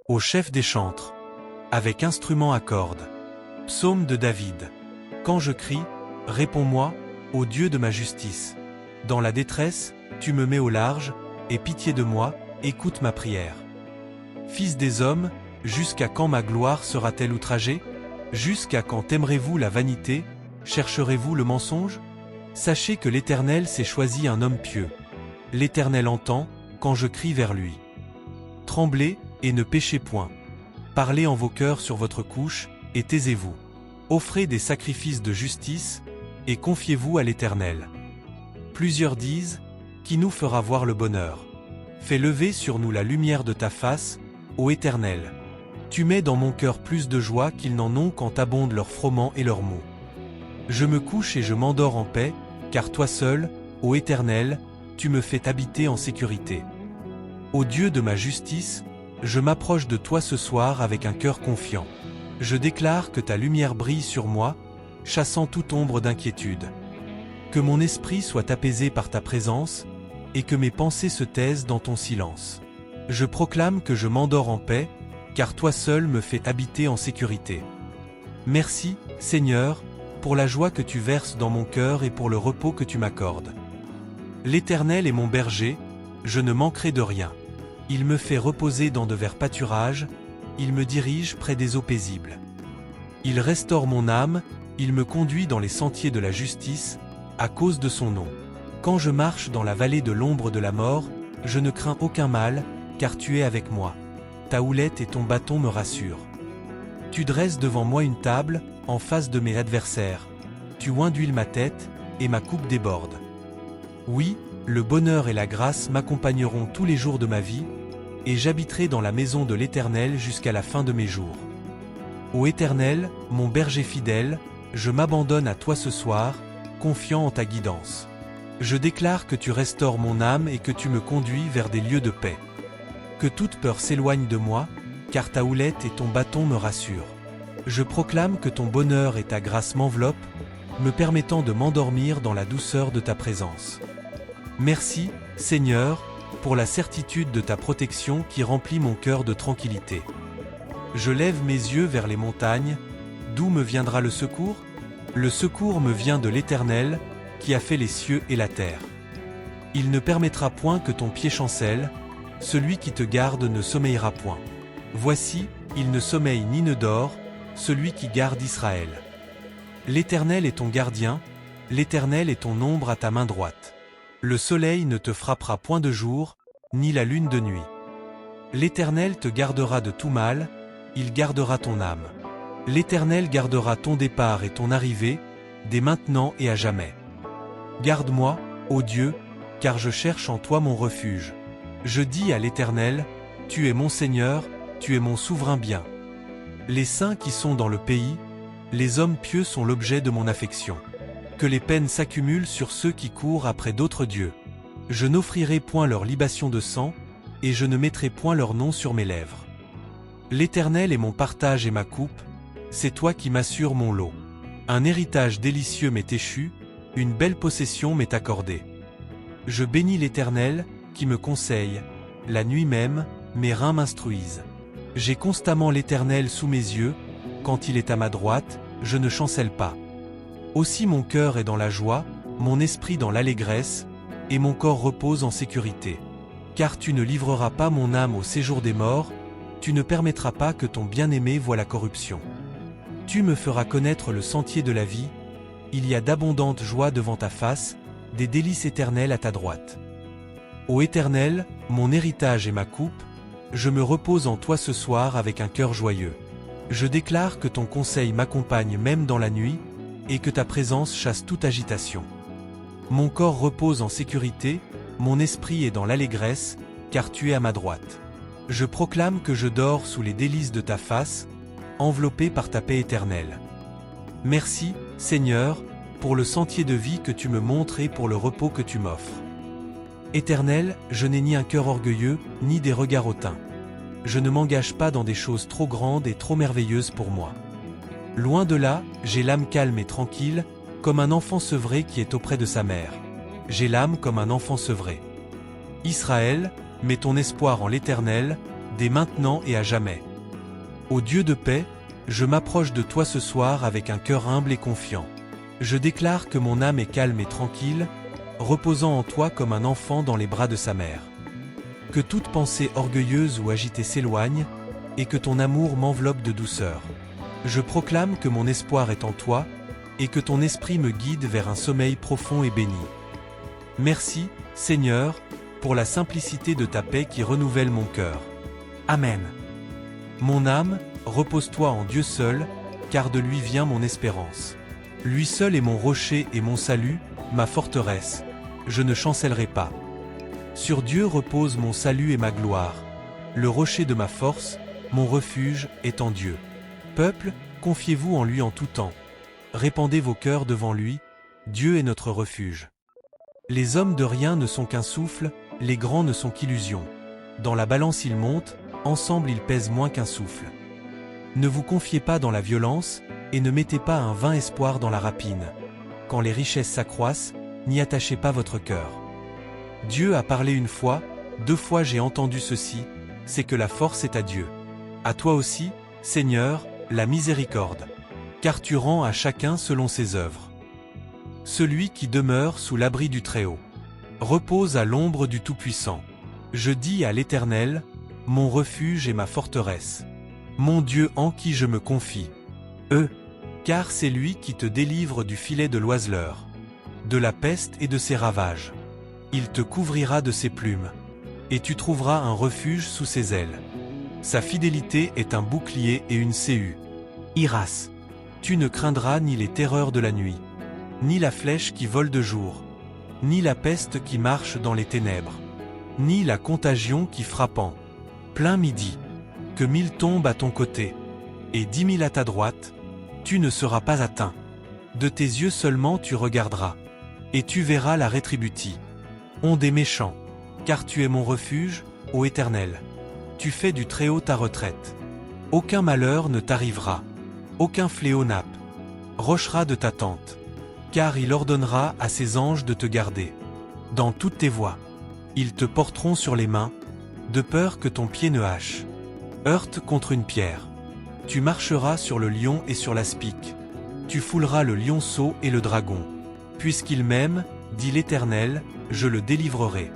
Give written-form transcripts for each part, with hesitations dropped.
Au chef des chantres. Avec instrument à cordes. Psaume de David. Quand je crie, réponds-moi, ô Dieu de ma justice. Dans la détresse, tu me mets au large, aie pitié de moi, écoute ma prière. Fils des hommes, jusqu'à quand ma gloire sera-t-elle outragée? Jusqu'à quand aimerez-vous la vanité, chercherez-vous le mensonge? Sachez que l'Éternel s'est choisi un homme pieux. L'Éternel entend, quand je crie vers lui. Tremblez, et ne péchez point. Parlez en vos cœurs sur votre couche, et taisez-vous. Offrez des sacrifices de justice, et confiez-vous à l'Éternel. Plusieurs disent, qui nous fera voir le bonheur? Fais lever sur nous la lumière de ta face, ô Éternel. Tu mets dans mon cœur plus de joie qu'ils n'en ont quand abondent leurs froment et leurs maux. Je me couche et je m'endors en paix, car toi seul, ô Éternel, tu me fais habiter en sécurité. Ô Dieu de ma justice, je m'approche de toi ce soir avec un cœur confiant. Je déclare que ta lumière brille sur moi, chassant toute ombre d'inquiétude. Que mon esprit soit apaisé par ta présence, et que mes pensées se taisent dans ton silence. Je proclame que je m'endors en paix, car toi seul me fais habiter en sécurité. Merci, Seigneur, pour la joie que tu verses dans mon cœur et pour le repos que tu m'accordes. L'Éternel est mon berger, je ne manquerai de rien. Il me fait reposer dans de verts pâturages, il me dirige près des eaux paisibles. Il restaure mon âme, il me conduit dans les sentiers de la justice, à cause de son nom. Quand je marche dans la vallée de l'ombre de la mort, je ne crains aucun mal, car tu es avec moi. Ta houlette et ton bâton me rassurent. Tu dresses devant moi une table, en face de mes adversaires. Tu oins d'huile ma tête, et ma coupe déborde. Oui, le bonheur et la grâce m'accompagneront tous les jours de ma vie, et j'habiterai dans la maison de l'Éternel jusqu'à la fin de mes jours. Ô Éternel, mon berger fidèle, je m'abandonne à toi ce soir, confiant en ta guidance. Je déclare que tu restaures mon âme et que tu me conduis vers des lieux de paix. Que toute peur s'éloigne de moi, car ta houlette et ton bâton me rassurent. Je proclame que ton bonheur et ta grâce m'enveloppent, me permettant de m'endormir dans la douceur de ta présence. Merci, Seigneur, pour la certitude de ta protection qui remplit mon cœur de tranquillité. Je lève mes yeux vers les montagnes, d'où me viendra le secours? Le secours me vient de l'Éternel, qui a fait les cieux et la terre. Il ne permettra point que ton pied chancelle, celui qui te garde ne sommeillera point. Voici, il ne sommeille ni ne dort, celui qui garde Israël. L'Éternel est ton gardien, l'Éternel est ton ombre à ta main droite. Le soleil ne te frappera point de jour, ni la lune de nuit. L'Éternel te gardera de tout mal, il gardera ton âme. L'Éternel gardera ton départ et ton arrivée, dès maintenant et à jamais. Garde-moi, ô Dieu, car je cherche en toi mon refuge. Je dis à l'Éternel, tu es mon Seigneur, tu es mon souverain bien. Les saints qui sont dans le pays, les hommes pieux sont l'objet de mon affection. Que les peines s'accumulent sur ceux qui courent après d'autres dieux. Je n'offrirai point leur libation de sang, et je ne mettrai point leur nom sur mes lèvres. L'Éternel est mon partage et ma coupe, c'est toi qui m'assures mon lot. Un héritage délicieux m'est échu, une belle possession m'est accordée. Je bénis l'Éternel, qui me conseille, la nuit même, mes reins m'instruisent. J'ai constamment l'Éternel sous mes yeux, quand il est à ma droite, je ne chancelle pas. Aussi mon cœur est dans la joie, mon esprit dans l'allégresse, et mon corps repose en sécurité. Car tu ne livreras pas mon âme au séjour des morts, tu ne permettras pas que ton bien-aimé voie la corruption. Tu me feras connaître le sentier de la vie, il y a d'abondantes joies devant ta face, des délices éternelles à ta droite. Ô Éternel, mon héritage et ma coupe, je me repose en toi ce soir avec un cœur joyeux. Je déclare que ton conseil m'accompagne même dans la nuit, et que ta présence chasse toute agitation. Mon corps repose en sécurité, mon esprit est dans l'allégresse, car tu es à ma droite. Je proclame que je dors sous les délices de ta face, enveloppé par ta paix éternelle. Merci, Seigneur, pour le sentier de vie que tu me montres et pour le repos que tu m'offres. Éternel, je n'ai ni un cœur orgueilleux, ni des regards hautains. Je ne m'engage pas dans des choses trop grandes et trop merveilleuses pour moi. Loin de là, j'ai l'âme calme et tranquille, comme un enfant sevré qui est auprès de sa mère. J'ai l'âme comme un enfant sevré. Israël, mets ton espoir en l'Éternel, dès maintenant et à jamais. Ô Dieu de paix, je m'approche de toi ce soir avec un cœur humble et confiant. Je déclare que mon âme est calme et tranquille, reposant en toi comme un enfant dans les bras de sa mère. Que toute pensée orgueilleuse ou agitée s'éloigne, et que ton amour m'enveloppe de douceur. Je proclame que mon espoir est en toi, et que ton esprit me guide vers un sommeil profond et béni. Merci, Seigneur, pour la simplicité de ta paix qui renouvelle mon cœur. Amen. Mon âme, repose-toi en Dieu seul, car de lui vient mon espérance. Lui seul est mon rocher et mon salut, ma forteresse. Je ne chancellerai pas. Sur Dieu repose mon salut et ma gloire. Le rocher de ma force, mon refuge, est en Dieu. Peuple, confiez-vous en lui en tout temps. Répandez vos cœurs devant lui, Dieu est notre refuge. Les hommes de rien ne sont qu'un souffle, les grands ne sont qu'illusions. Dans la balance ils montent, ensemble ils pèsent moins qu'un souffle. Ne vous confiez pas dans la violence, et ne mettez pas un vain espoir dans la rapine. Quand les richesses s'accroissent, n'y attachez pas votre cœur. Dieu a parlé une fois, 2 fois j'ai entendu ceci, c'est que la force est à Dieu. À toi aussi, Seigneur, la miséricorde. Car tu rends à chacun selon ses œuvres. Celui qui demeure sous l'abri du Très-Haut repose à l'ombre du Tout-Puissant. Je dis à l'Éternel, mon refuge et ma forteresse, mon Dieu en qui je me confie. Car c'est lui qui te délivre du filet de l'oiseleur, de la peste et de ses ravages. Il te couvrira de ses plumes, et tu trouveras un refuge sous ses ailes. Sa fidélité est un bouclier et une céhue. Iras. Tu ne craindras ni les terreurs de la nuit, ni la flèche qui vole de jour, ni la peste qui marche dans les ténèbres, ni la contagion qui frappant plein midi. Que 1000 tombent à ton côté, et 10 000 à ta droite, tu ne seras pas atteint. De tes yeux seulement tu regarderas, et tu verras la rétributie. Onde des méchants, car tu es mon refuge, ô Éternel. Tu fais du Très-Haut ta retraite. Aucun malheur ne t'arrivera, aucun fléau n'approchera de ta tente. Car il ordonnera à ses anges de te garder. Dans toutes tes voies, ils te porteront sur les mains, de peur que ton pied ne heurte contre une pierre. Tu marcheras sur le lion et sur l'aspic. Tu fouleras le lionceau et le dragon. Puisqu'il m'aime, dit l'Éternel, je le délivrerai.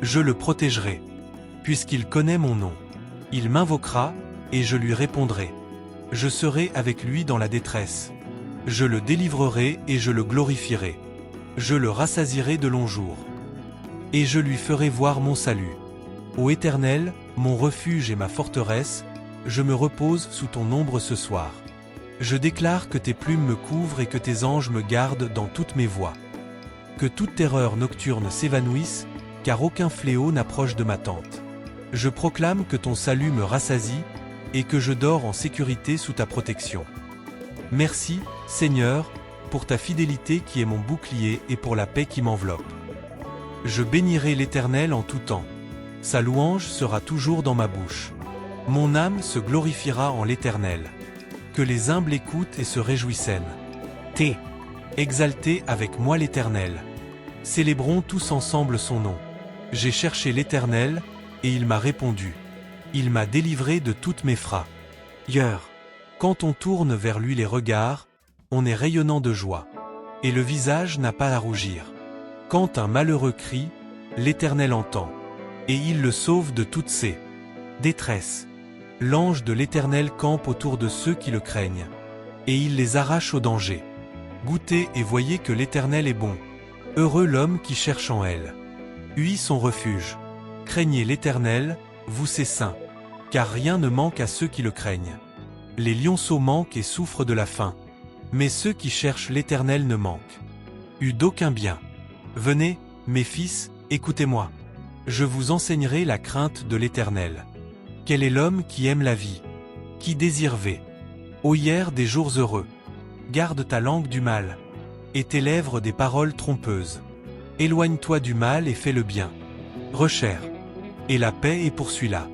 Je le protégerai. Puisqu'il connaît mon nom, il m'invoquera, et je lui répondrai. Je serai avec lui dans la détresse. Je le délivrerai et je le glorifierai. Je le rassasierai de longs jours. Et je lui ferai voir mon salut. Ô Éternel, mon refuge et ma forteresse, je me repose sous ton ombre ce soir. Je déclare que tes plumes me couvrent et que tes anges me gardent dans toutes mes voies. Que toute terreur nocturne s'évanouisse, car aucun fléau n'approche de ma tente. Je proclame que ton salut me rassasie, et que je dors en sécurité sous ta protection. Merci, Seigneur, pour ta fidélité qui est mon bouclier et pour la paix qui m'enveloppe. Je bénirai l'Éternel en tout temps. Sa louange sera toujours dans ma bouche. Mon âme se glorifiera en l'Éternel. Que les humbles écoutent et se réjouissent. Exaltez avec moi l'Éternel. Célébrons tous ensemble son nom. J'ai cherché l'Éternel, et il m'a répondu. Il m'a délivré de toutes mes frayeurs. Quand on tourne vers lui les regards, on est rayonnant de joie. Et le visage n'a pas à rougir. Quand un malheureux crie, l'Éternel entend. Et il le sauve de toutes ses détresses. L'ange de l'Éternel campe autour de ceux qui le craignent. Et il les arrache au danger. Goûtez et voyez que l'Éternel est bon. Heureux l'homme qui cherche en elle. Lui son refuge. Craignez l'Éternel, vous ses saints. Car rien ne manque à ceux qui le craignent. Les lionceaux manquent et souffrent de la faim. Mais ceux qui cherchent l'Éternel ne manquent d'aucun bien. Venez, mes fils, écoutez-moi. Je vous enseignerai la crainte de l'Éternel. Quel est l'homme qui aime la vie, qui désire ô hier des jours heureux. Garde ta langue du mal, et tes lèvres des paroles trompeuses. Éloigne-toi du mal et fais le bien. Recherche, et la paix et poursuis-la.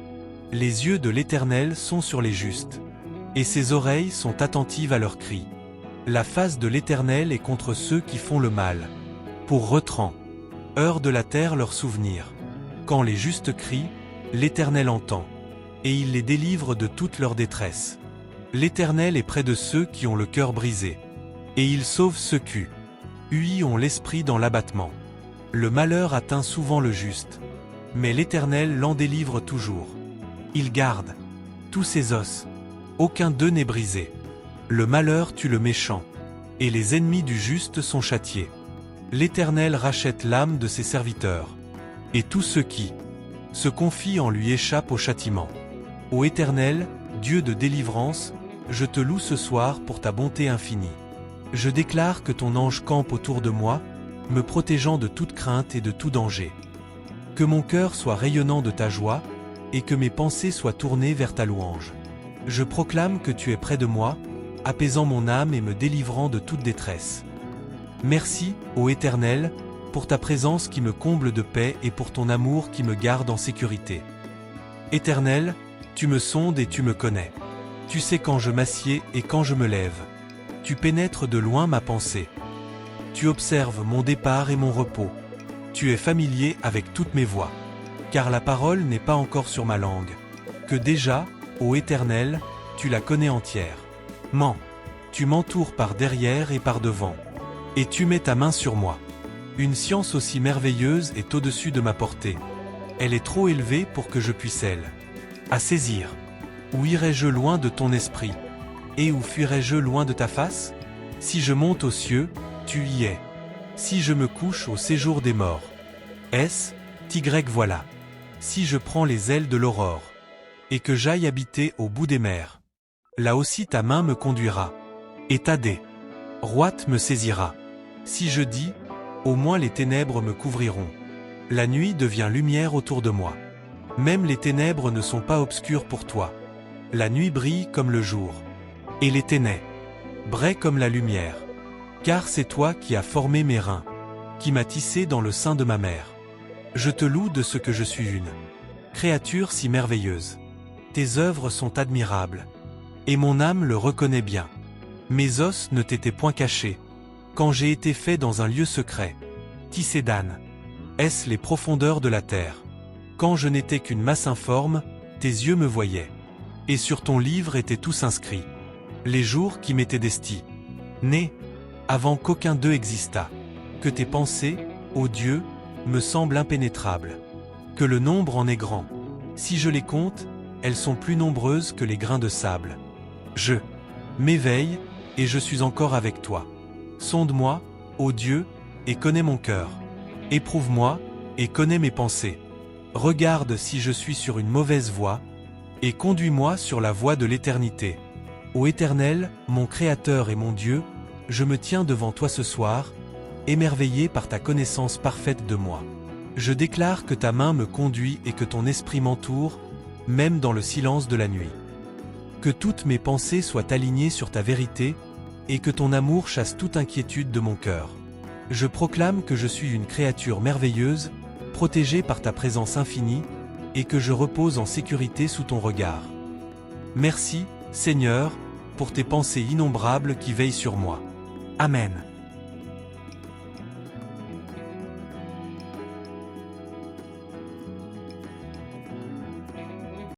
Les yeux de l'Éternel sont sur les justes, et ses oreilles sont attentives à leurs cris. La face de l'Éternel est contre ceux qui font le mal. Pour retrant, heure de la terre leur souvenir. Quand les justes crient, l'Éternel entend, et il les délivre de toute leur détresse. L'Éternel est près de ceux qui ont le cœur brisé, et il sauve ceux qui ont l'esprit dans l'abattement. Le malheur atteint souvent le juste, mais l'Éternel l'en délivre toujours. Il garde tous ses os, aucun d'eux n'est brisé. Le malheur tue le méchant, et les ennemis du juste sont châtiés. L'Éternel rachète l'âme de ses serviteurs, et tous ceux qui se confient en lui échappent au châtiment. Ô Éternel, Dieu de délivrance, je te loue ce soir pour ta bonté infinie. Je déclare que ton ange campe autour de moi, me protégeant de toute crainte et de tout danger. Que mon cœur soit rayonnant de ta joie, et que mes pensées soient tournées vers ta louange. Je proclame que tu es près de moi, apaisant mon âme et me délivrant de toute détresse. Merci, ô Éternel, pour ta présence qui me comble de paix et pour ton amour qui me garde en sécurité. Éternel, tu me sondes et tu me connais. Tu sais quand je m'assieds et quand je me lève. Tu pénètres de loin ma pensée. Tu observes mon départ et mon repos. Tu es familier avec toutes mes voies. Car la parole n'est pas encore sur ma langue. Que déjà, ô Éternel, tu la connais entière. Tu m'entoures par derrière et par devant. Et tu mets ta main sur moi. Une science aussi merveilleuse est au-dessus de ma portée. Elle est trop élevée pour que je puisse elle à saisir. Où irai-je loin de ton esprit? Et où fuirai-je loin de ta face? Si je monte aux cieux, tu y es. Si je me couche au séjour des morts. Voilà. Si je prends les ailes de l'aurore, et que j'aille habiter au bout des mers, là aussi ta main me conduira, et ta droite me saisira. Si je dis, au moins les ténèbres me couvriront. La nuit devient lumière autour de moi. Même les ténèbres ne sont pas obscures pour toi. La nuit brille comme le jour, et les ténèbres brillent comme la lumière. Car c'est toi qui as formé mes reins, qui m'as tissé dans le sein de ma mère. Je te loue de ce que je suis une créature si merveilleuse. Tes œuvres sont admirables, et mon âme le reconnaît bien. Mes os ne t'étaient point cachés, quand j'ai été fait dans un lieu secret, tissé d'âne. Est-ce les profondeurs de la terre? Quand je n'étais qu'une masse informe, tes yeux me voyaient. Et sur ton livre étaient tous inscrits les jours qui m'étaient destinés, avant qu'aucun d'eux existât. Que tes pensées, ô Dieu, me semblent impénétrables. Que le nombre en est grand. Si je les compte, elles sont plus nombreuses que les grains de sable. Je m'éveille, et je suis encore avec toi. Sonde-moi, ô Dieu, et connais mon cœur. Éprouve-moi, et connais mes pensées. Regarde si je suis sur une mauvaise voie, et conduis-moi sur la voie de l'éternité. Ô Éternel, mon Créateur et mon Dieu, je me tiens devant toi ce soir, émerveillé par ta connaissance parfaite de moi. Je déclare que ta main me conduit et que ton esprit m'entoure, même dans le silence de la nuit. Que toutes mes pensées soient alignées sur ta vérité, et que ton amour chasse toute inquiétude de mon cœur. Je proclame que je suis une créature merveilleuse, protégée par ta présence infinie, et que je repose en sécurité sous ton regard. Merci, Seigneur, pour tes pensées innombrables qui veillent sur moi. Amen.